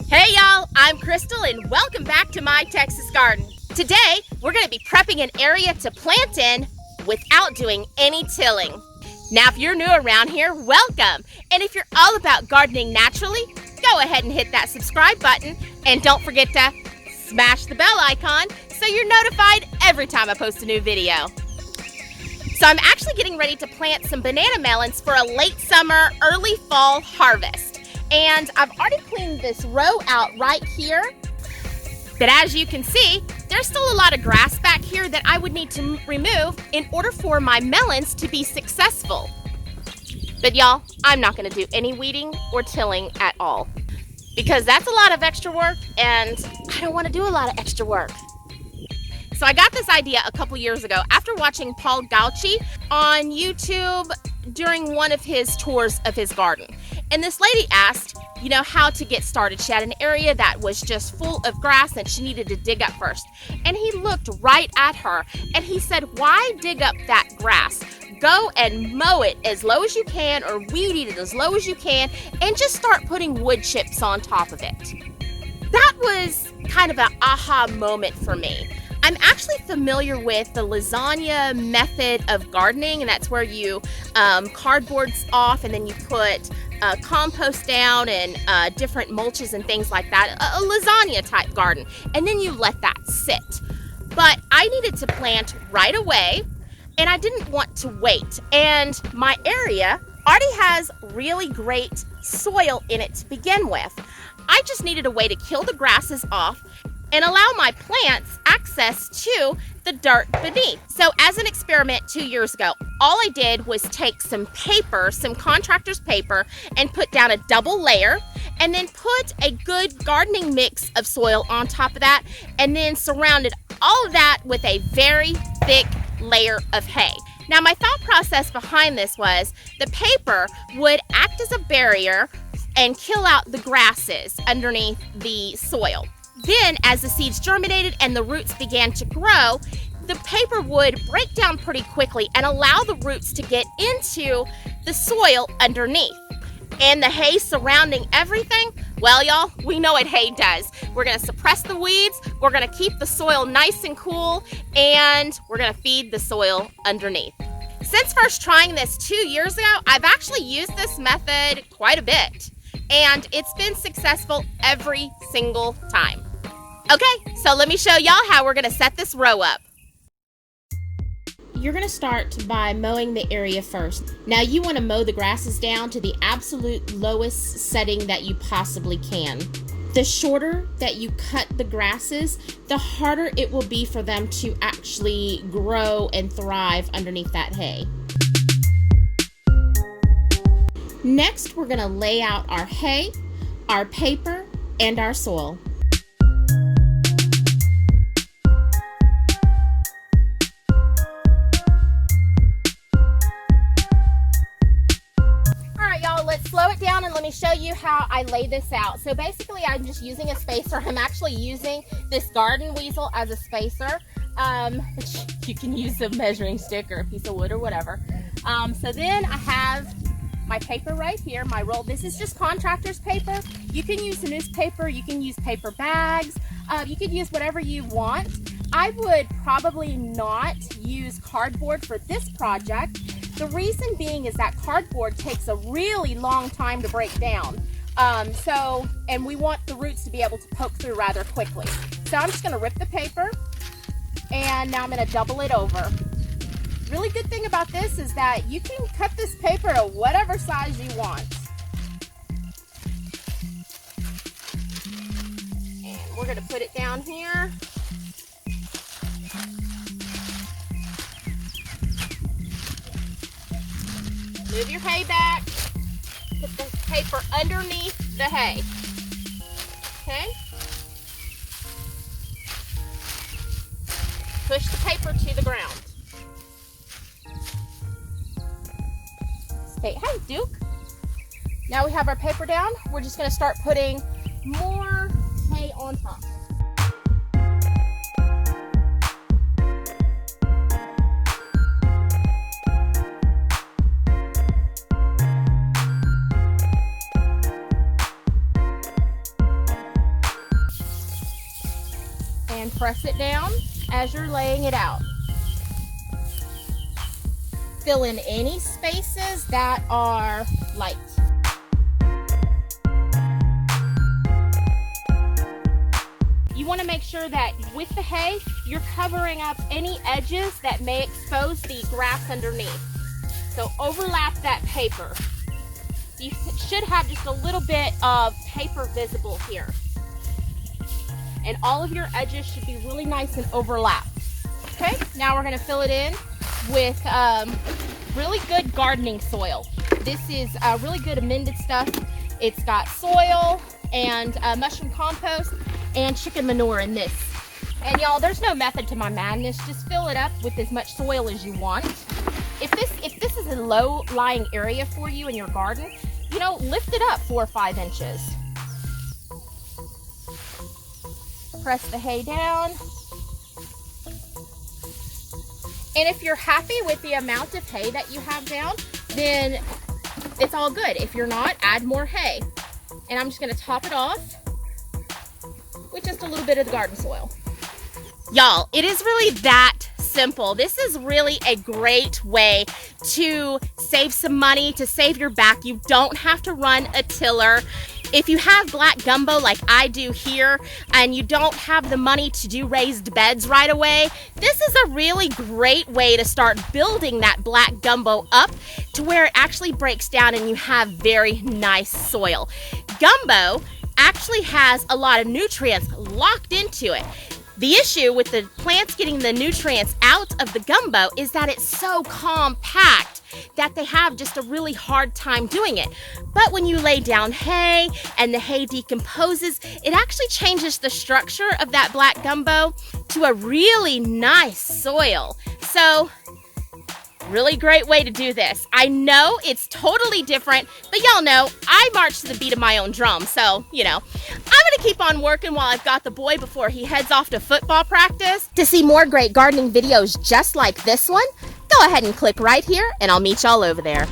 Hey y'all, I'm Krystal and welcome back to my Texas garden. Today, we're going to be prepping an area to plant in without doing any tilling. Now, if you're new around here, welcome. And if you're all about gardening naturally, go ahead and hit that subscribe button. And don't forget to smash the bell icon so you're notified every time I post a new video. So I'm actually getting ready to plant some banana melons for a late summer, early fall harvest. And I've already cleaned this row out right here. But as you can see, there's still a lot of grass back here that I would need to remove in order for my melons to be successful. But y'all, I'm not going to do any weeding or tilling at all, because that's a lot of extra work and I don't want to do a lot of extra work. So I got this idea a couple years ago after watching Paul Gauchi on YouTube during one of his tours of his garden. And this lady asked, how to get started. She had an area that was just full of grass and she needed to dig up first. And he looked right at her and he said, why dig up that grass? Go and mow it as low as you can or weed eat it as low as you can and just start putting wood chips on top of it. That was kind of an aha moment for me. I'm actually familiar with the lasagna method of gardening, and that's where you cardboards off and then you put compost down and different mulches and things like that, a lasagna type garden, and then you let that sit. But I needed to plant right away and I didn't want to wait, and my area already has really great soil in it to begin with. I just needed a way to kill the grasses off and allow my plants access to the dirt beneath. So as an experiment 2 years ago, all I did was take some paper, some contractor's paper, and put down a double layer, and then put a good gardening mix of soil on top of that, and then surrounded all of that with a very thick layer of hay. Now, my thought process behind this was the paper would act as a barrier and kill out the grasses underneath the soil. Then, as the seeds germinated and the roots began to grow, the paper would break down pretty quickly and allow the roots to get into the soil underneath. And the hay surrounding everything, well, y'all, we know what hay does. We're going to suppress the weeds, we're going to keep the soil nice and cool, and we're going to feed the soil underneath. Since first trying this 2 years ago, I've actually used this method quite a bit, and it's been successful every single time. Okay, so let me show y'all how we're going to set this row up. You're going to start by mowing the area first. Now you want to mow the grasses down to the absolute lowest setting that you possibly can. The shorter that you cut the grasses, the harder it will be for them to actually grow and thrive underneath that hay. Next, we're going to lay out our hay, our paper, and our soil. Let's slow it down and let me show you how I lay this out. So basically I'm just using a spacer. I'm actually using this garden weasel as a spacer, which you can use a measuring stick or a piece of wood or whatever. So then I have my paper right here, my roll. This is just contractor's paper. You can use a newspaper, you can use paper bags, you could use whatever you want. I would probably not use cardboard for this project. The reason being is that cardboard takes a really long time to break down. And we want the roots to be able to poke through rather quickly. So I'm just gonna rip the paper and now I'm gonna double it over. Really good thing about this is that you can cut this paper to whatever size you want. And we're gonna put it down here. Move your hay back, put the paper underneath the hay, okay? Push the paper to the ground. Okay, hey Duke. Now we have our paper down, we're just gonna start putting more hay on top. and press it down as you're laying it out. Fill in any spaces that are light. You want to make sure that with the hay, you're covering up any edges that may expose the grass underneath. So overlap that paper. You should have just a little bit of paper visible here. And all of your edges should be really nice and overlapped. Okay, now we're going to fill it in with really good gardening soil. This is really good amended stuff. It's got soil and mushroom compost and chicken manure in this. And y'all, there's no method to my madness. Just fill it up with as much soil as you want. If this is a low-lying area for you in your garden, you know, lift it up 4 or 5 inches. Press the hay down. And if you're happy with the amount of hay that you have down, then it's all good. If you're not, add more hay. And I'm just gonna top it off with just a little bit of the garden soil. Y'all, it is really that simple. This is really a great way to save some money, to save your back. You don't have to run a tiller. If you have black gumbo like I do here, and you don't have the money to do raised beds right away, this is a really great way to start building that black gumbo up to where it actually breaks down and you have very nice soil. Gumbo actually has a lot of nutrients locked into it. The issue with the plants getting the nutrients out of the gumbo is that it's so compact that they have just a really hard time doing it. But when you lay down hay and the hay decomposes, it actually changes the structure of that black gumbo to a really nice soil. So, really great way to do this. I know it's totally different, but y'all know I march to the beat of my own drum. So, you know, I'm gonna keep on working while I've got the boy before he heads off to football practice. To see more great gardening videos just like this one, go ahead and click right here and I'll meet y'all over there.